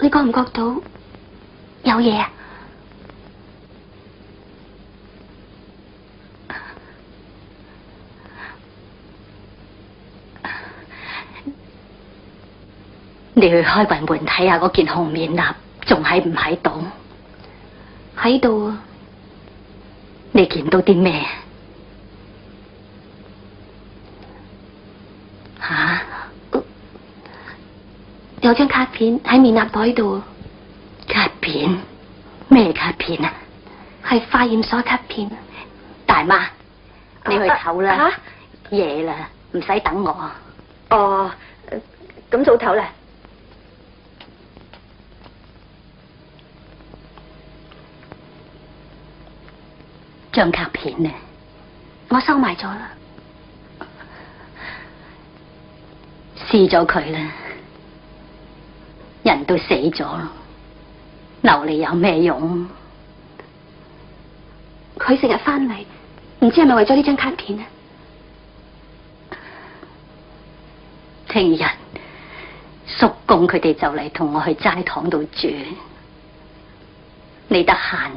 你覺唔覺到有嘢啊？你去開櫃門睇下嗰件紅棉衲仲喺唔喺度？喺度啊！你見到啲咩？吓？有張卡片喺棉衲袋度。卡片？咩卡片啊？係化驗所卡片。大媽，你去唞啦。吓？夜啦，唔使等我。哦，咁早唞啦。張卡片呢？我收埋咗啦。撕咗佢啦，人都死咗，留嚟有咩用？佢成日翻嚟，唔知係咪為咗呢張卡片啊？聽日叔公佢哋就嚟同我去齋堂度住，你得閒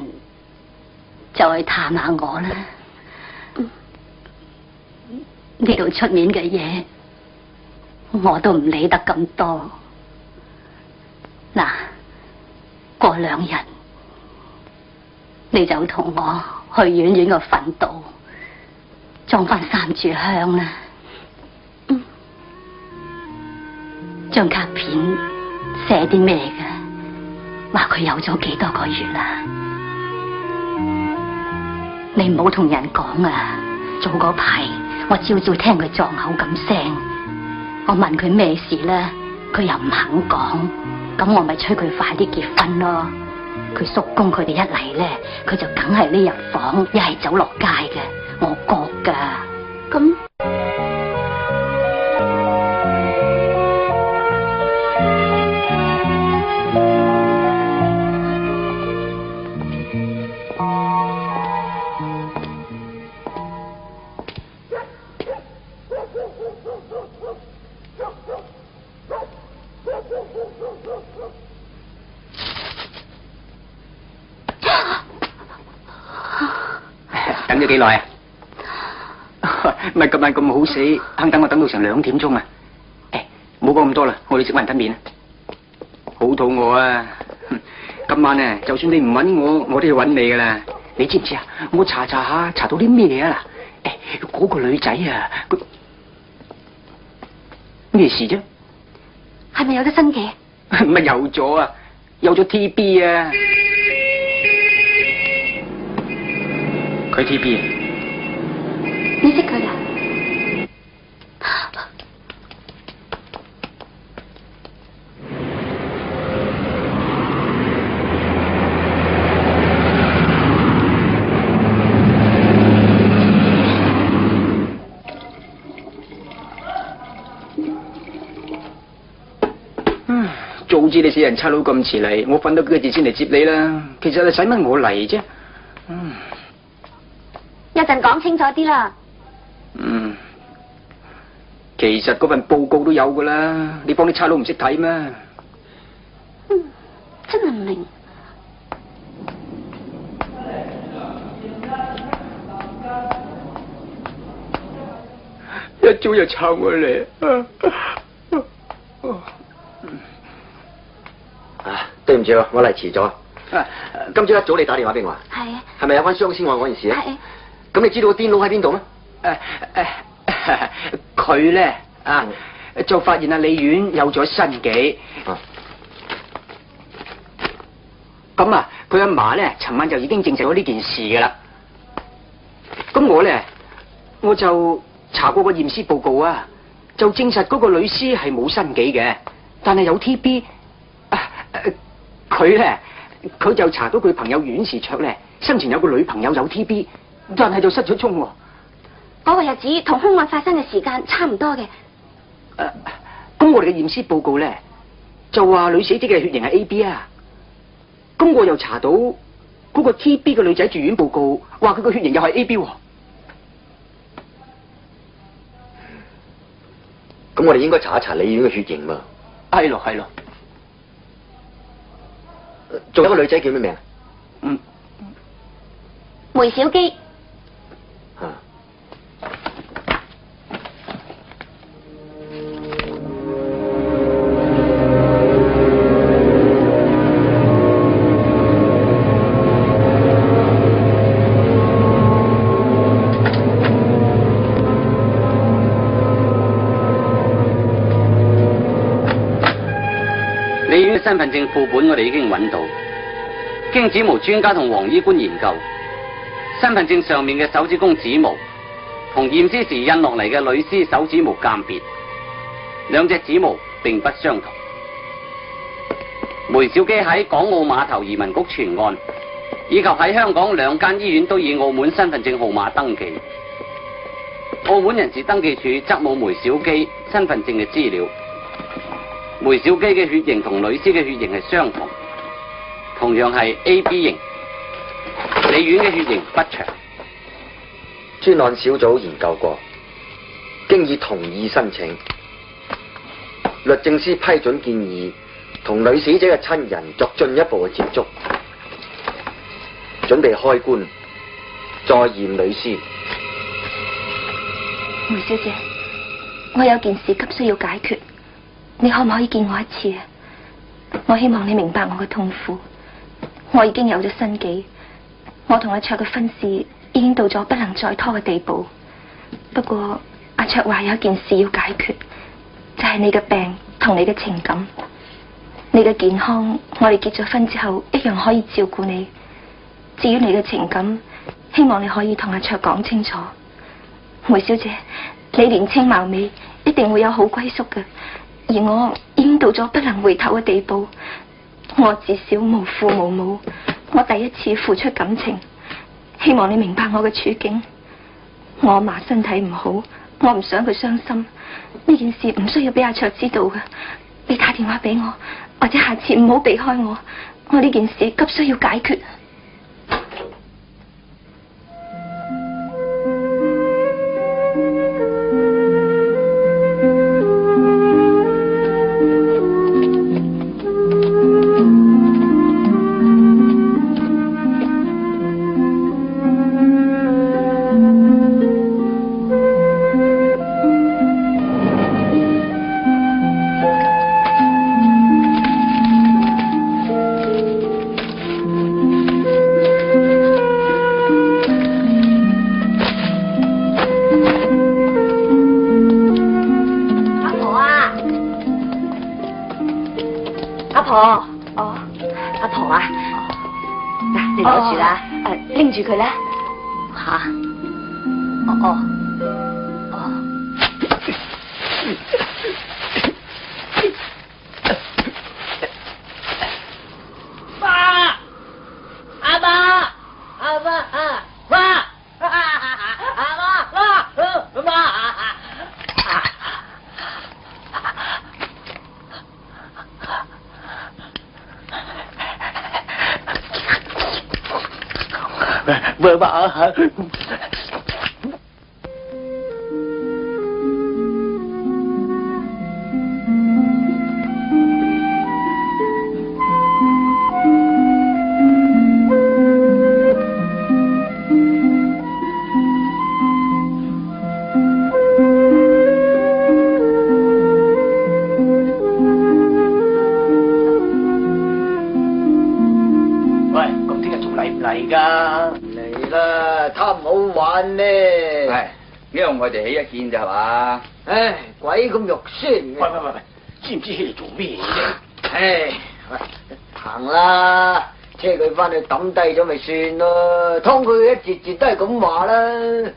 就去探下我啦。呢度出面嘅嘢我都唔理得咁多。嗱，過2日你就同我去遠遠個墳度裝翻3炷香啦。張卡片寫啲咩嘅？話佢有咗幾多個月啦？你唔好同人講啊！早嗰排我朝早聽佢撞口咁聲，我問佢咩事咧，佢又唔肯講，咁我咪催佢快啲結婚咯。佢叔公佢哋一嚟咧，佢就梗係匿入房，一係走落街嘅，我覺噶。咁等咗幾耐啊？咪今晚咁好死，肯等我等到成2點鐘啊！誒，唔好講咁多啦，我哋食雲吞麵啊！好肚餓啊！今晚啊，就算你唔揾我，我都要揾你噶啦！你知唔知啊？我查下到啲咩啊？誒，嗰個女仔啊，佢咩事啫？係咪有得新嘅？咪有咗啊！有咗 TB 啊！佢 TB 啊！你識佢噶？早知你死人差佬咁遲嚟，我瞓到幾個字先嚟接你啦。其實你使乜我嚟啫？一陣講清楚啲啦。其實嗰份報告都有噶啦，你幫啲差佬唔識睇咩？真係唔明。一早就抄我嚟。對唔住啊，我嚟遲咗。今朝一早你打電話俾我啊？係啊。係咪有關雙屍案嗰件事啊？係。咁你知道個癲佬喺邊度咩？佢咧就發現阿李婉有咗身紀。咁啊，佢阿嫲咧，尋晚就已經證實咗呢件事噶啦。咁我就查過個驗屍報告啊，就證實嗰個女屍係冇身紀嘅，但係有 TB。佢就查到佢朋友阮氏卓咧，生前有個女朋友有 TB， 但係就失咗蹤。嗰個日子同兇案發生嘅時間差唔多嘅。咁我哋嘅驗屍報告咧就話女死者嘅血型係 AB 啊。咁我又查到嗰個 TB 嘅女仔住院報告，話佢個血型又係 AB。咁我哋應該查一查李婉嘅血型嘛？係咯。仲有個女仔叫咩名？梅小基。啊。李院嘅身份證副本我哋已經揾到，經指模專家同黃醫官研究，身份證上面嘅手指公指模同驗屍時印落嚟嘅女屍手指模鑑別，兩隻指模並不相同。梅小基喺港澳碼頭移民局存案，以及喺香港2間醫院都以澳門身份證號碼登記，澳門人事登記處則冇梅小基身份證嘅資料。梅小基嘅血型同女屍嘅血型係相同，同樣係 AB 型。李院嘅血型不詳。專案小組研究過，經已同意申請，律政司批准建議同女死者嘅親人作進一步嘅接觸，準備開棺，再驗女屍。梅小姐，我有件事急需要解決。你可唔可以見我一次啊？我希望你明白我嘅痛苦。我已經有咗身紀，我同阿卓嘅婚事已經到咗不能再拖嘅地步。不過阿卓話有一件事要解決，就係你嘅病同你嘅情感。你嘅健康，我哋結咗婚之後一樣可以照顧你。至於你嘅情感，希望你可以同阿卓講清楚。梅小姐，你年青貌美，一定會有好歸宿嘅。而我已經到咗不能回頭嘅地步，我自小無父無母，我第一次付出感情，希望你明白我嘅處境。我阿嫲身體唔好，我唔想佢傷心，呢件事唔需要俾阿卓知道嘅。你打電話俾我，或者下次唔好避開我，我呢件事急需要解決。拎住佢啦，吓，Vợ bà hả?喂,咁聽日仲嚟唔嚟㗎？嚟啦，貪好玩呢。係，因為我哋起一見咋係嘛？唉，鬼咁肉酸嘅。喂，知唔知起嚟做咩啫？唉，喂，行啦，車佢翻去抌低咗咪算咯，劏佢一節節都係咁話啦。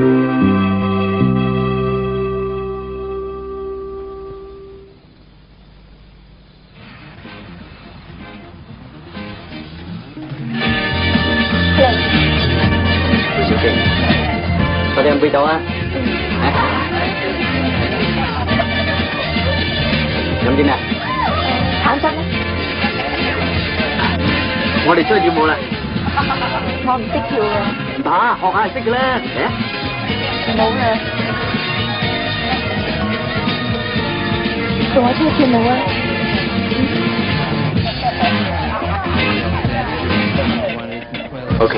小記，我哋飲杯酒啊！飲啲咩？橙汁咧？我哋出去跳舞啦！我唔識跳啊！唔怕，學下就識嘅啦。冇啦，同我出去跳舞啊！OK。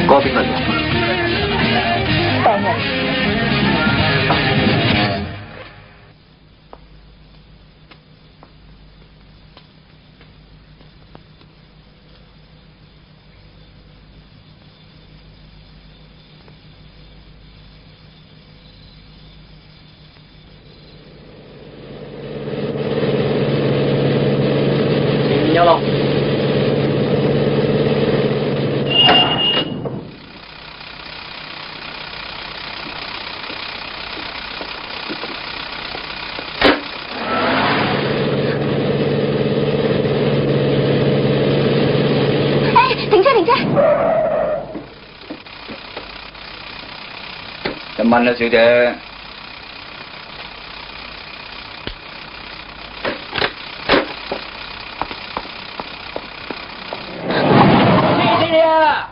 嗰邊個嚟？病人。有路。1蚊啦，小姐。黐死你啊！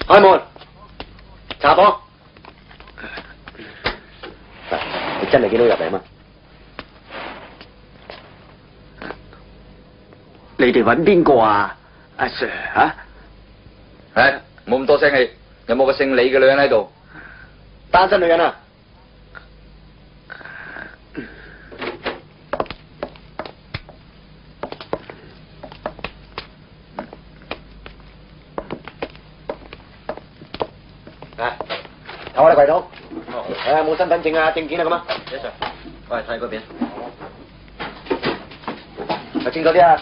開門，茶房。你真係見到入嚟嘛？你哋揾邊個啊？阿 Sir 啊？冇咁多聲氣，有冇個姓李嘅女人喺度？單身女人啊？睇我哋櫃桶，冇身份證啊、證件啊咁啊。Yes sir，我嚟睇嗰邊。睇清楚啲啊！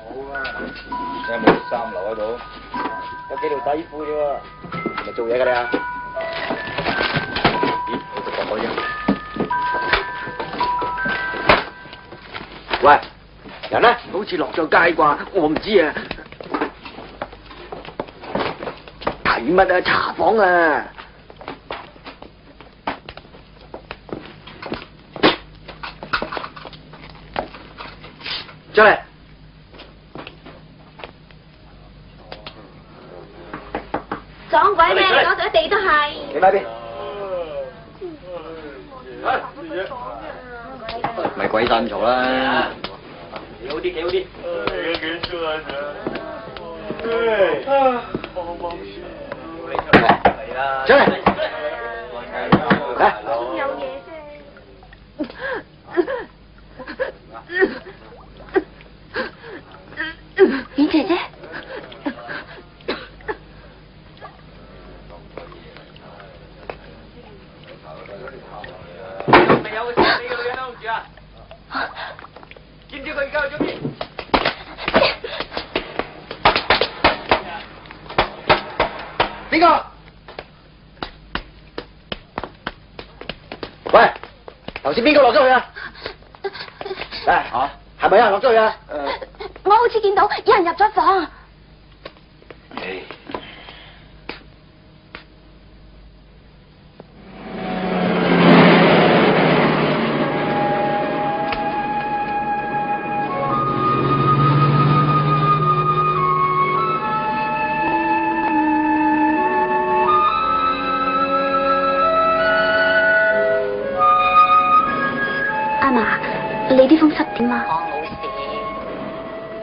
好啊。你有冇衫留喺度？有幾條底褲啫喎，咪做嘢㗎你啊？咦，我就放開啫。喂，人呢？好似落咗街啩，我唔知啊。睇乜啊？茶房啊！出嚟！撞鬼咩？攞咗地都係。你喺邊？咪鬼晒咁嘈啦！幾好啲，幾好啲。出嚟，嚟。有嘢啫。婉姐姐，咪有個死嘅女人喺度住啊！知唔知佢而家去咗邊？邊個？喂，頭先邊個落咗去啊？係咪有人落咗去啊？我好似見到有人入咗房。阿嫲，你啲風濕點啊？我冇事。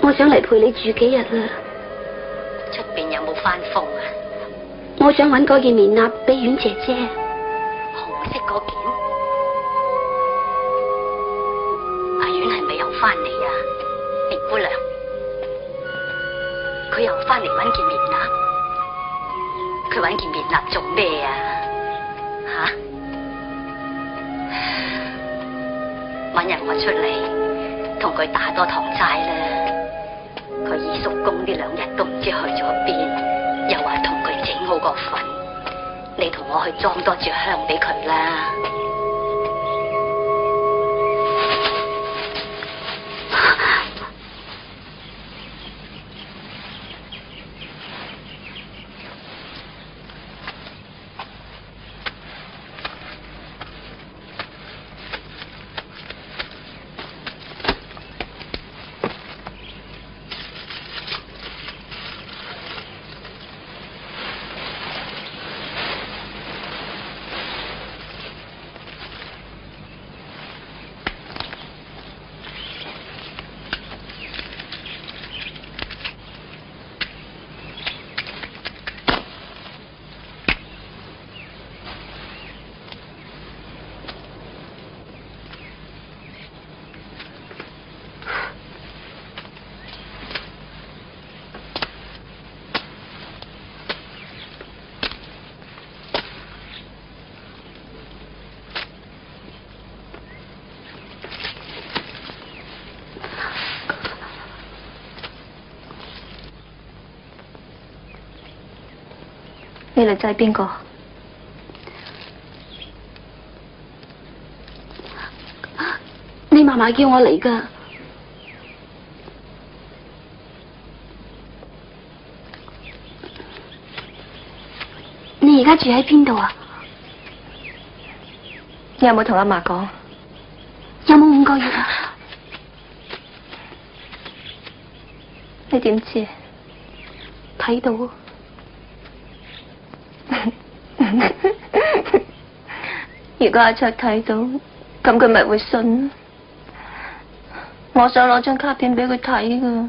我想嚟陪你住幾日啦。出邊有冇翻風啊？我想搵嗰件棉衲俾婉姐姐。紅色嗰件，阿婉係咪又翻嚟啊？葉姑娘，佢又翻嚟搵件棉衲，佢搵件棉衲做咩啊？吓？搵日我出嚟同佢打多堂齋啦。佢二叔公呢2日都唔知去咗邊，又話同佢整好個墳，你同我去裝多柱香俾佢啦。你女仔係邊個？你嫲嫲叫我嚟噶。你而家住喺邊度啊？你有冇同阿嫲講？有冇5個月啊？你點知？睇到。如果阿卓睇到，咁佢咪會信。我想攞張卡片俾佢睇噶。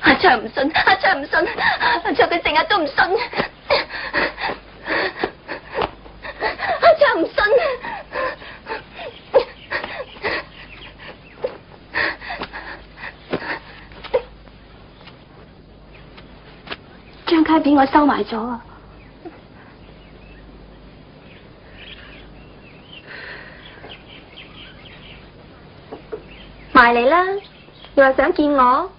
阿卓唔信，阿卓唔信，阿卓佢成日都唔信。阿卓唔信。張卡片我收埋咗啊！埋嚟啦！你話想見我？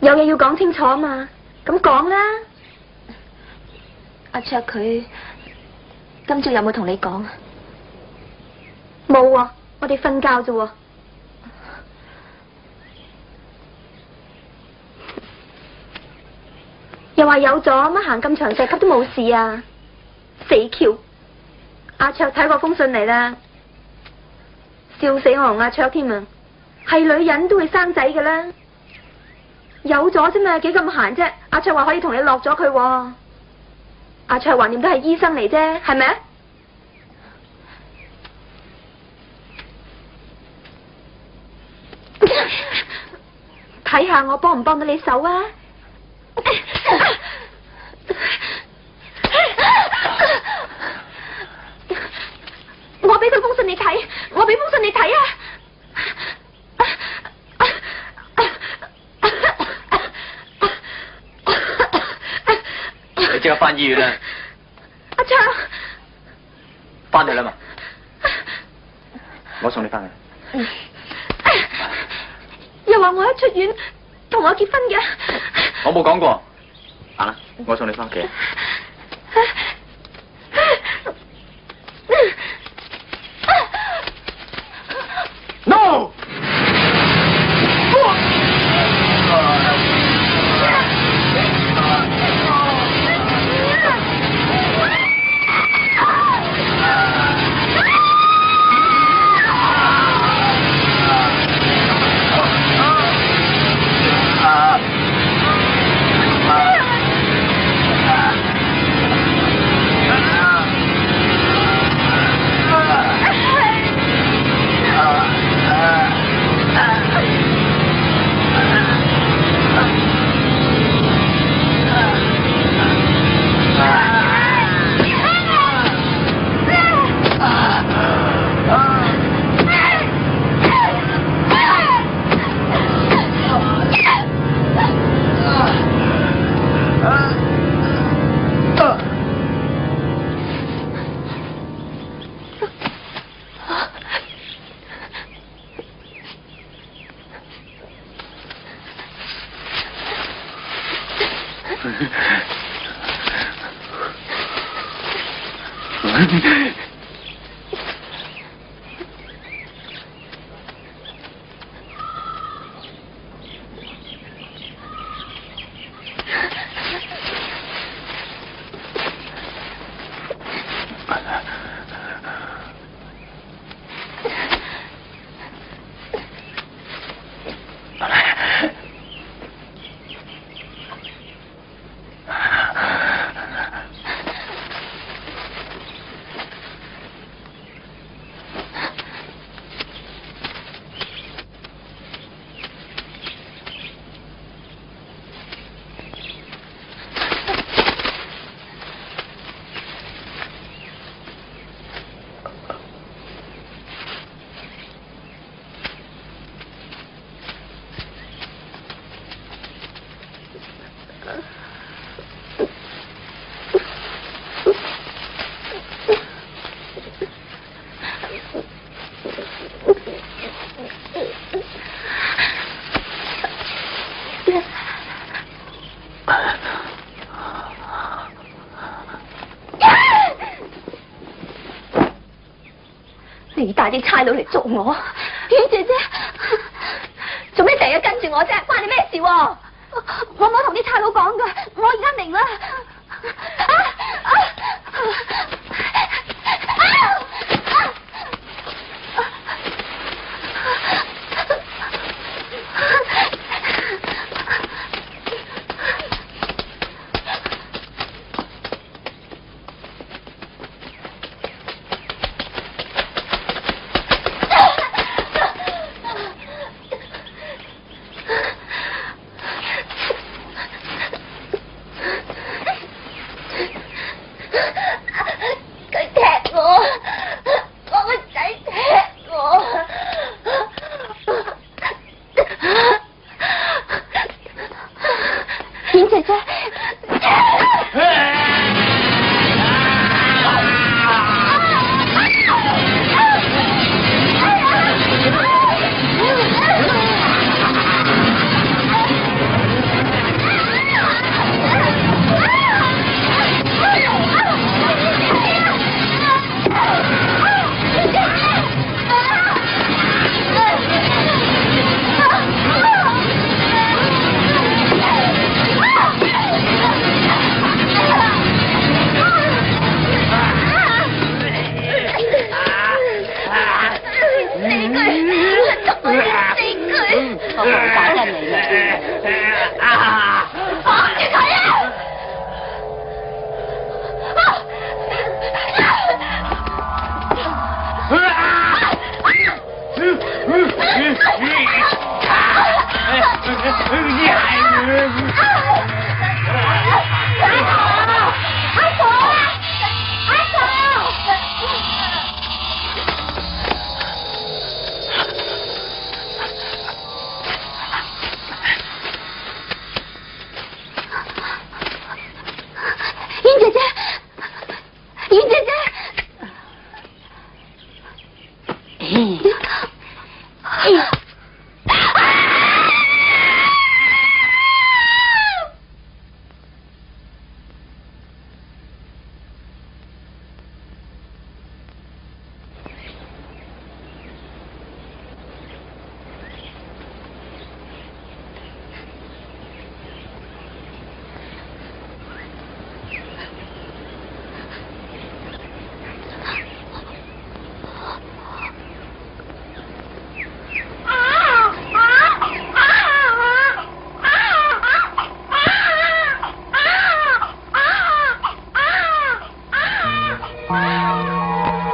有嘢要講清楚啊嘛，咁講啦。阿卓佢今朝有冇同你講啊？冇啊，我哋瞓覺啫喎。又話有咗，乜行咁長石級都冇事啊？死橋！阿卓睇過封信嚟啦，笑死我同阿卓添啊！係女人都會生仔噶啦，有咗啫嘛，幾咁閒啫？阿卓話可以同你落咗佢喎。阿卓橫掂都係醫生嚟啫，係咪啊？睇下我幫唔幫到你手啊！我俾佢封信你睇，我俾封信你睇啊！你即刻翻醫院啦！阿卓，翻去啦嘛，我送你翻去。又話我一出院同我結婚嘅，我冇講過。行啦，我送你翻屋企。No！你帶啲差佬嚟捉我，婉姐姐，做咩成日跟住我啫？關你咩事？我冇同啲差佬講噶，我而家明啦。啊